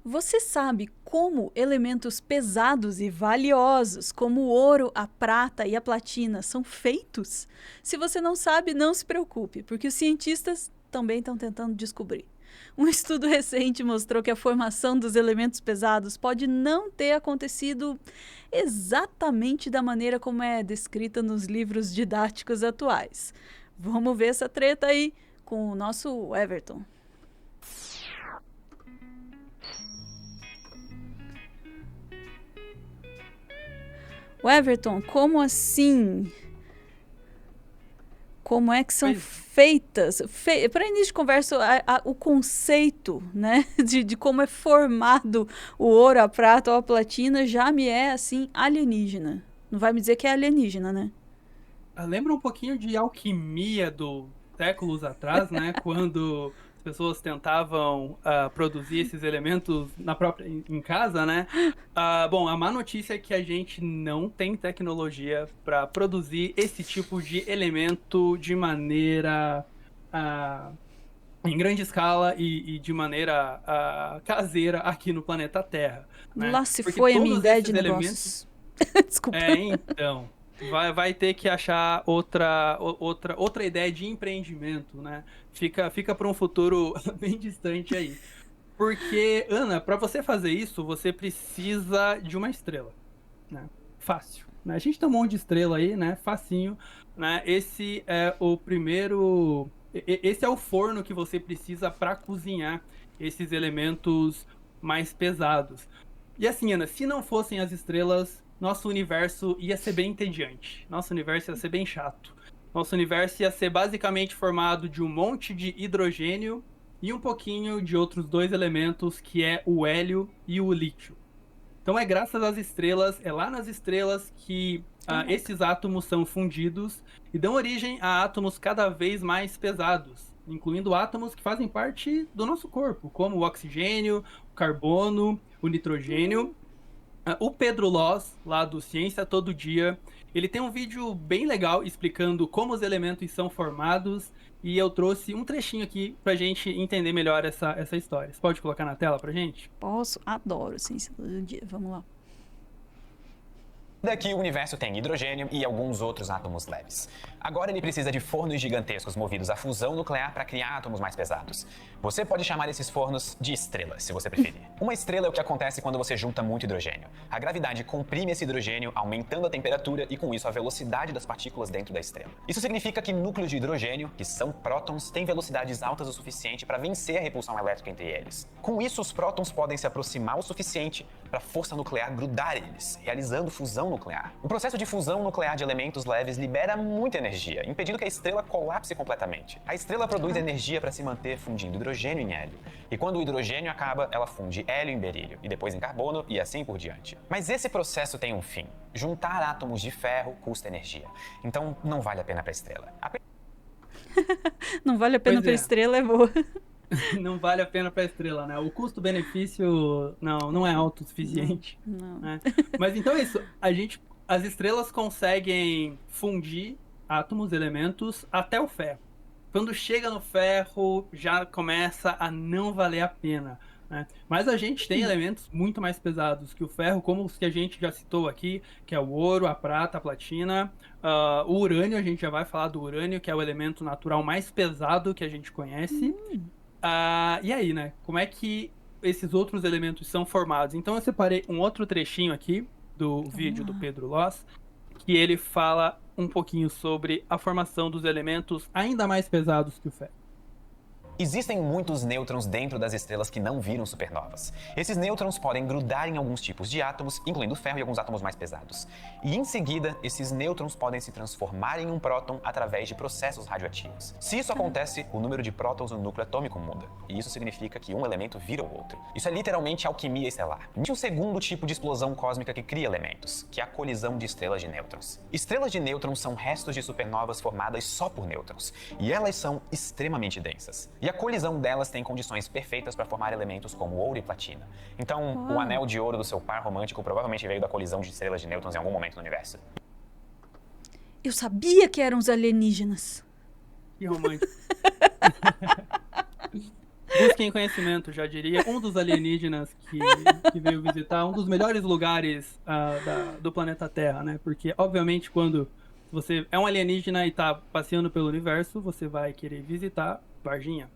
Você sabe como elementos pesados e valiosos, como o ouro, a prata e a platina, são feitos? Se você não sabe, não se preocupe, porque os cientistas também estão tentando descobrir. Um estudo recente mostrou que a formação dos elementos pesados pode não ter acontecido exatamente da maneira como é descrita nos livros didáticos atuais. Vamos ver essa treta aí com o nosso Everton. O Everton, como assim? Como é que são Pois, feitas? Para início de conversa, o conceito, né, de como é formado o ouro, a prata ou a platina já me é assim alienígena. Não vai me dizer que é alienígena, né? lembra um pouquinho de alquimia do séculos atrás, né? Quando as pessoas tentavam produzir esses elementos em casa, né? Bom, a má notícia é que a gente não tem tecnologia para produzir esse tipo de elemento de maneira ah, em grande escala e de maneira caseira aqui no planeta Terra, né? Lá se Porque foi a minha todos ideia de esses elementos negócios. Desculpa. então, vai ter que achar outra ideia de empreendimento, né? Fica para um futuro bem distante aí. Porque, Ana, para você fazer isso, você precisa de uma estrela, né? Fácil, né? A gente tem um monte de estrela aí, né? Facinho, né? Esse é o primeiro, esse é o forno que você precisa para cozinhar esses elementos mais pesados. E assim, Ana, se não fossem as estrelas, nosso universo ia ser bem entediante. Nosso universo ia ser bem chato. Nosso universo ia ser basicamente formado de um monte de hidrogênio e um pouquinho de outros dois elementos, que é o hélio e o lítio. Então é graças às estrelas, é lá nas estrelas que Caraca. esses átomos são fundidos e dão origem a átomos cada vez mais pesados, incluindo átomos que fazem parte do nosso corpo, como o oxigênio, o carbono, o nitrogênio. O Pedro Loz, lá do Ciência Todo Dia, ele tem um vídeo bem legal explicando como os elementos são formados e eu trouxe um trechinho aqui pra gente entender melhor essa história. Você pode colocar na tela pra gente? Posso? Adoro ciência todo dia. Vamos lá. Daqui o universo tem hidrogênio e alguns outros átomos leves. Agora ele precisa de fornos gigantescos movidos à fusão nuclear para criar átomos mais pesados. Você pode chamar esses fornos de estrelas, se você preferir. Uma estrela é o que acontece quando você junta muito hidrogênio. A gravidade comprime esse hidrogênio, aumentando a temperatura e com isso a velocidade das partículas dentro da estrela. Isso significa que núcleos de hidrogênio, que são prótons, têm velocidades altas o suficiente para vencer a repulsão elétrica entre eles. Com isso, os prótons podem se aproximar o suficiente para a força nuclear grudar eles, realizando fusão nuclear. O processo de fusão nuclear de elementos leves libera muita energia, impedindo que a estrela colapse completamente. A estrela produz energia para se manter fundindo hidrogênio em hélio. E quando o hidrogênio acaba, ela funde hélio em berílio, e depois em carbono, e assim por diante. Mas esse processo tem um fim. Juntar átomos de ferro custa energia. Então não vale a pena para a estrela. Não vale a pena Pois pra é, estrela, é boa. não vale a pena para a estrela, né? O custo-benefício não é alto o Não, suficiente, não. né? Mas então é isso, as estrelas conseguem fundir átomos, elementos, até o ferro. Quando chega no ferro, já começa a não valer a pena, né? Mas a gente tem elementos muito mais pesados que o ferro, como os que a gente já citou aqui, que é o ouro, a prata, a platina, o urânio. A gente já vai falar do urânio, que é o elemento natural mais pesado que a gente conhece. E aí, né? Como é que esses outros elementos são formados? Então eu separei um outro trechinho aqui do Vamos vídeo do lá. Pedro Loss, que ele fala um pouquinho sobre a formação dos elementos ainda mais pesados que o ferro. Existem muitos nêutrons dentro das estrelas que não viram supernovas. Esses nêutrons podem grudar em alguns tipos de átomos, incluindo ferro e alguns átomos mais pesados. E em seguida, esses nêutrons podem se transformar em um próton através de processos radioativos. Se isso acontece, o número de prótons no núcleo atômico muda. E isso significa que um elemento vira o outro. Isso é literalmente alquimia estelar. Existe um segundo tipo de explosão cósmica que cria elementos, que é a colisão de estrelas de nêutrons. Estrelas de nêutrons são restos de supernovas formadas só por nêutrons. E elas são extremamente densas. E a colisão delas tem condições perfeitas para formar elementos como ouro e platina. Então, o anel de ouro do seu par romântico provavelmente veio da colisão de estrelas de nêutrons em algum momento no universo. Eu sabia que eram os alienígenas. Que romântico. Busquem conhecimento, já diria um dos alienígenas que veio visitar um dos melhores lugares do planeta Terra, né? Porque, obviamente, quando você é um alienígena e tá passeando pelo universo, você vai querer visitar Varginha.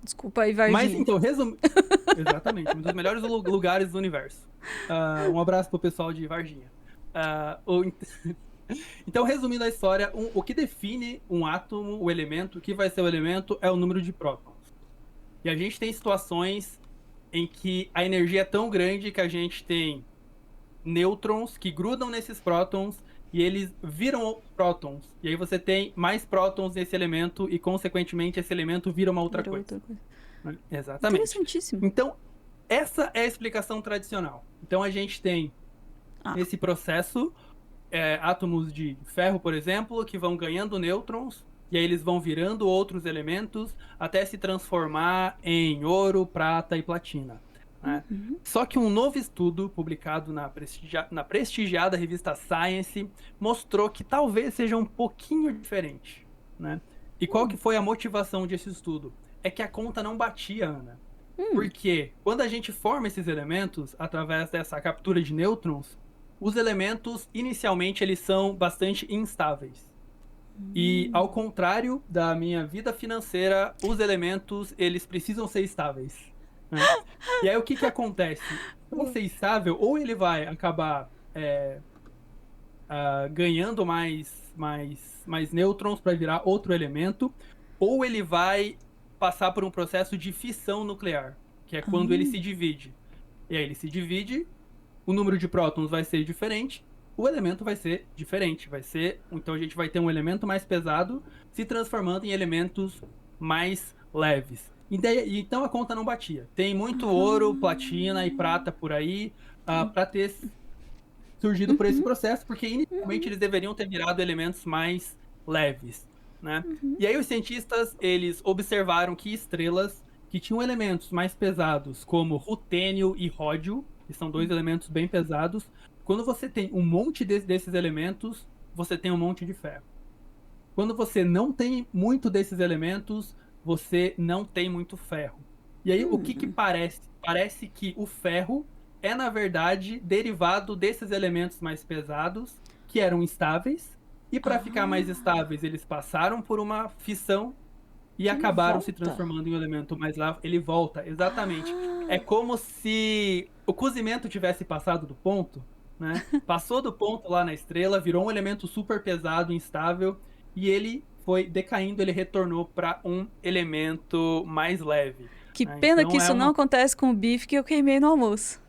Desculpa aí, Varginha. Mas, então, exatamente, um dos melhores lugares do universo. Um abraço pro pessoal de Varginha. Então, resumindo a história, o que define um átomo, o elemento, o que vai ser o elemento, é o número de prótons. E a gente tem situações em que a energia é tão grande que a gente tem nêutrons que grudam nesses prótons e eles viram prótons. E aí você tem mais prótons nesse elemento e, consequentemente, esse elemento vira uma outra coisa. Exatamente. Interessantíssimo. Então, essa é a explicação tradicional. Então, a gente tem esse processo, átomos de ferro, por exemplo, que vão ganhando nêutrons, e aí eles vão virando outros elementos até se transformar em ouro, prata e platina. Né? Só que um novo estudo publicado na prestigiada revista Science mostrou que talvez seja um pouquinho diferente. Né? E qual que foi a motivação desse estudo? É que a conta não batia, Ana. Porque quando a gente forma esses elementos através dessa captura de nêutrons, os elementos, inicialmente, eles são bastante instáveis. E, ao contrário da minha vida financeira, os elementos, eles precisam ser estáveis. Né? E aí, o que acontece? Para ser estável, ou ele vai acabar ganhando mais nêutrons para virar outro elemento, ou ele vai passar por um processo de fissão nuclear, que é quando ele se divide. E aí ele se divide, o número de prótons vai ser diferente, o elemento vai ser diferente. Então a gente vai ter um elemento mais pesado se transformando em elementos mais leves. Então a conta não batia. Tem muito ouro, platina e prata por aí para ter surgido por esse processo, porque inicialmente eles deveriam ter virado elementos mais leves. Né? E aí os cientistas, eles observaram que estrelas que tinham elementos mais pesados, como rutênio e ródio, que são dois elementos bem pesados, quando você tem um monte desses elementos, você tem um monte de ferro. Quando você não tem muito desses elementos, você não tem muito ferro. E aí, o que parece? Parece que o ferro é, na verdade, derivado desses elementos mais pesados, que eram instáveis, e para ficar mais estáveis, eles passaram por uma fissão e acabaram se transformando em um elemento mais leve. Ele volta, exatamente. É como se o cozimento tivesse passado do ponto, né? Passou do ponto lá na estrela, virou um elemento super pesado, instável, e ele foi decaindo, ele retornou para um elemento mais leve. Que pena que isso não acontece com o bife que eu queimei no almoço.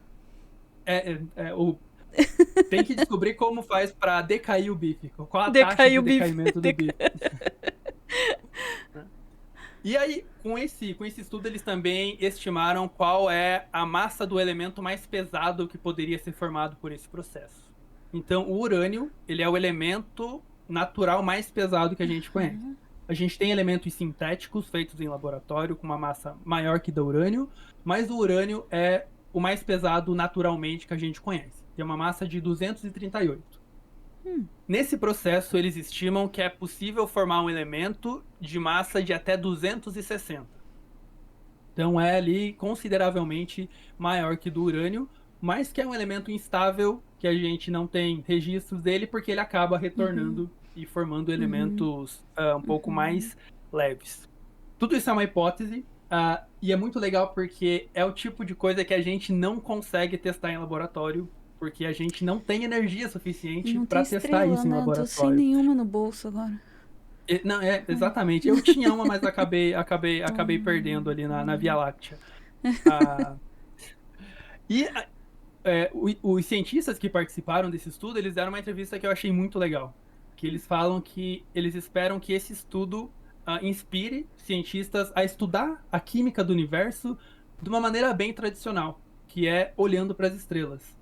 Tem que descobrir como faz para decair o bife. Qual a taxa de decaimento do bife. E aí, com esse estudo, eles também estimaram qual é a massa do elemento mais pesado que poderia ser formado por esse processo. Então, o urânio, ele é o elemento natural mais pesado que a gente conhece. A gente tem elementos sintéticos feitos em laboratório com uma massa maior que do urânio, mas o urânio é o mais pesado naturalmente que a gente conhece. Tem uma massa de 238. Nesse processo, eles estimam que é possível formar um elemento de massa de até 260. Então é ali consideravelmente maior que do urânio, mas que é um elemento instável, que a gente não tem registros dele, porque ele acaba retornando e formando elementos um pouco mais leves. Tudo isso é uma hipótese, e é muito legal porque é o tipo de coisa que a gente não consegue testar em laboratório, porque a gente não tem energia suficiente para testar isso em laboratório. Tô sem nenhuma no bolso agora. Não, exatamente. Eu tinha uma, mas acabei perdendo ali na Via Láctea. Os cientistas que participaram desse estudo, eles deram uma entrevista que eu achei muito legal. Que eles falam que eles esperam que esse estudo inspire cientistas a estudar a química do universo de uma maneira bem tradicional, que é olhando para as estrelas.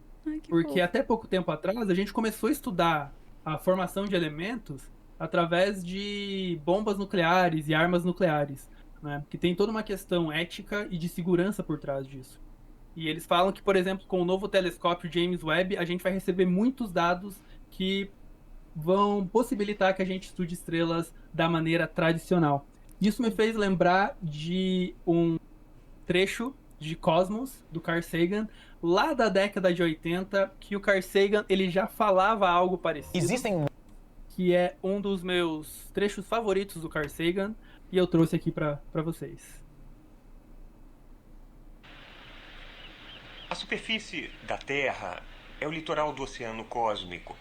Porque até pouco tempo atrás, a gente começou a estudar a formação de elementos através de bombas nucleares e armas nucleares, né? Que tem toda uma questão ética e de segurança por trás disso. E eles falam que, por exemplo, com o novo telescópio James Webb, a gente vai receber muitos dados que vão possibilitar que a gente estude estrelas da maneira tradicional. Isso me fez lembrar de um trecho de Cosmos, do Carl Sagan, lá da década de 80, que o Carl Sagan ele já falava algo parecido. Existem Que é um dos meus trechos favoritos do Carl Sagan, e eu trouxe aqui para vocês. A superfície da Terra é o litoral do oceano cósmico.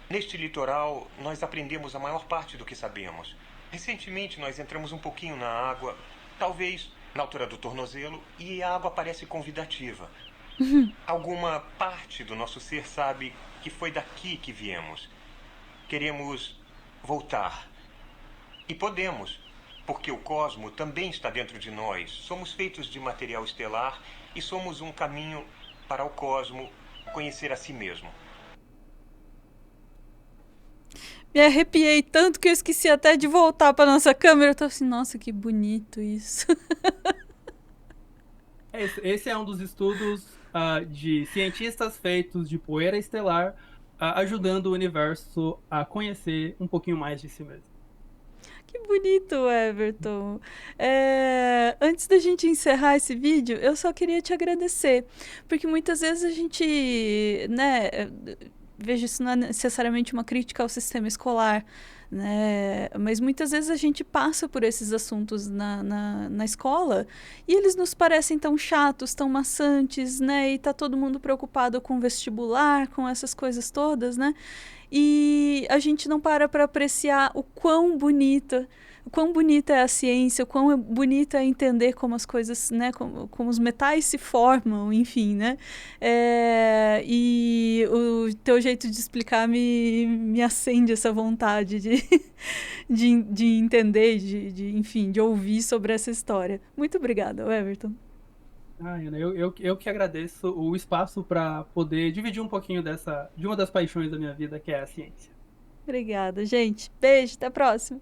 Neste litoral, nós aprendemos a maior parte do que sabemos. Recentemente, nós entramos um pouquinho na água, talvez na altura do tornozelo, e a água parece convidativa. Alguma parte do nosso ser sabe que foi daqui que viemos. Queremos voltar. E podemos, porque o cosmo também está dentro de nós. Somos feitos de material estelar e somos um caminho para o cosmo conhecer a si mesmo. Me arrepiei tanto que eu esqueci até de voltar para nossa câmera. Eu tô assim, nossa, que bonito isso. Esse é um dos estudos de cientistas feitos de poeira estelar, ajudando o universo a conhecer um pouquinho mais de si mesmo. Que bonito, Everton. Antes da gente encerrar esse vídeo, eu só queria te agradecer, porque muitas vezes a gente, né, vejo isso não é necessariamente uma crítica ao sistema escolar, né, mas muitas vezes a gente passa por esses assuntos na escola e eles nos parecem tão chatos, tão maçantes, né, e tá todo mundo preocupado com vestibular, com essas coisas todas, né, e a gente não para apreciar o quão bonita é a ciência, o quão bonita é entender como as coisas, né, como os metais se formam, enfim, né, e o teu jeito de explicar me acende essa vontade de entender, enfim, de ouvir sobre essa história. Muito obrigada, Everton. Ana, eu que agradeço o espaço para poder dividir um pouquinho de uma das paixões da minha vida, que é a ciência. Obrigada, gente. Beijo, até a próxima.